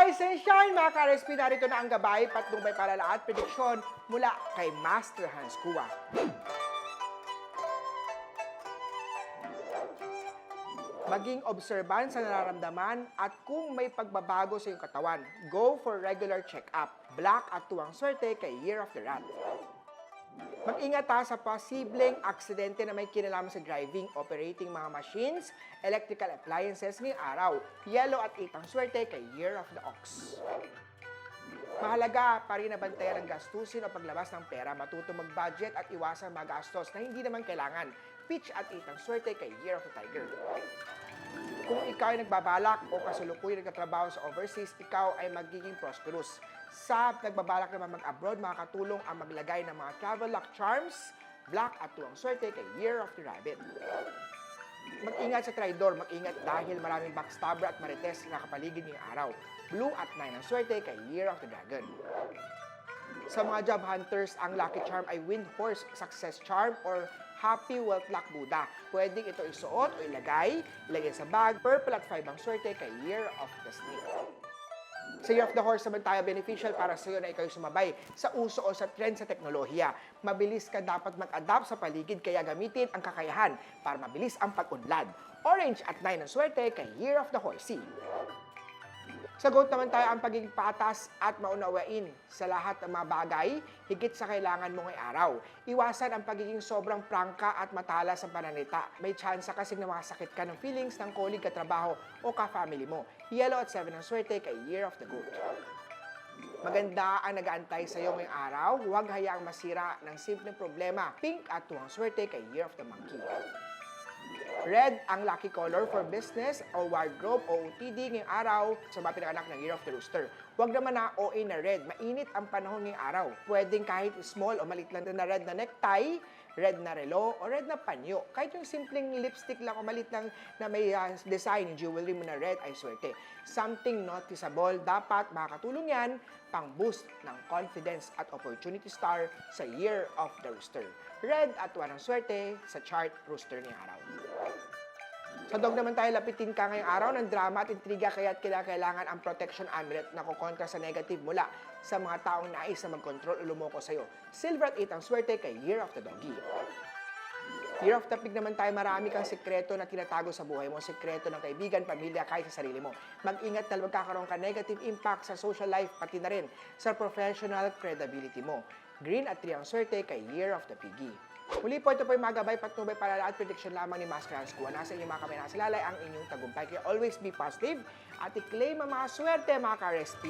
Rise and shine mga ka-RSP, narito na ang gabay, patnubay palala at prediksyon mula kay Master Hans Kua. Maging observant sa nararamdaman at kung may pagbabago sa iyong katawan, go for regular check-up. Black at tuwang swerte kay Year of the Rat. Mag-ingat sa posibleng aksidente na may kinalaman sa driving, operating mga machines, electrical appliances ngayong araw. Yellow at itang swerte kay Year of the Ox. Mahalaga pa rin na bantayan ang gastusin o paglabas ng pera, matuto mag-budget at iwasan magastos na hindi naman kailangan. Peach at itang swerte kay Year of the Tiger. Kung ikaw ay nagbabalak o kasalukuyan nagtatrabaho sa overseas, ikaw ay magiging prosperous. Sa nagbabalak naman mag-abroad, makakatulong ang maglagay ng mga travel luck charms, black at tuwang swerte kay Year of the Rabbit. Mag-ingat sa traidor, mag-ingat dahil maraming backstabber at marites na nakapaligid ngayong araw. Blue at 9 ang swerte kay Year of the Dragon. Sa mga job hunters, ang lucky charm ay Wind Horse Success Charm or Happy Wealth Luck Buddha. Pwedeng ito isuot o ilagay sa bag. Purple at 5 ang swerte kay Year of the Snake. Sa Year of the Horse naman tayo, beneficial para sa iyo na ikaw sumabay sa uso o sa trend sa teknolohiya. Mabilis ka dapat mag-adapt sa paligid kaya gamitin ang kakayahan para mabilis ang pag-unlad. Orange at 9 ang swerte kay Year of the Horsey. Sa goat naman tayo ang pagiging patas at maunawain sa lahat ng mga bagay, higit sa kailangan mo ngayong araw. Iwasan ang pagiging sobrang prangka at matalas sa pananalita. May tsansa kasi na makasakit ka ng feelings ng colleague, katrabaho o ka-family mo. Yellow at 7 ang swerte kay Year of the Goat. Maganda ang nag-aantay sa iyo ngayong araw. Huwag hayaang masira ng simpleng problema. Pink at tuwang swerte kay Year of the Monkey. Red ang lucky color for business o wardrobe o OOTD ngayong araw sa mga pinanganak ng Year of the Rooster. Huwag naman na OA na red. Mainit ang panahon ngayong araw. Pwedeng kahit small o maliit lang na red na necktie, red na relo, o red na panyo. Kahit yung simpleng lipstick lang o maliit lang na may design, jewelry mo na red ay swerte. Something noticeable, dapat makakatulong yan pang boost ng confidence at opportunity star sa Year of the Rooster. Red at 1 ang swerte sa chart Rooster ngayong araw. Sa dog naman tayo, lapitin ka ngayong araw ng drama at intriga kaya't kailangan ang protection amulet na kukontra sa negative mula sa mga taong nais na mag-control o lumoko sa'yo. Silver at 8 ang swerte kay Year of the Doggy. Year of the Pig naman tayo, marami kang sekreto na tinatago sa buhay mo, sekreto ng kaibigan, pamilya, kahit sa sarili mo. Mag-ingat dahil magkakaroon ka negative impact sa social life, pati na rin sa professional credibility mo. Green at 3 ang swerte kay Year of the Piggy. Muli po, ito po yung mga gabay, patnubay, palala at prediction lamang ni Master Hans Kua. Nasa inyong mga kamay nakasalalay ang inyong tagumpay. Kaya always be positive at i-claim ang mga swerte, mga ka-RSP.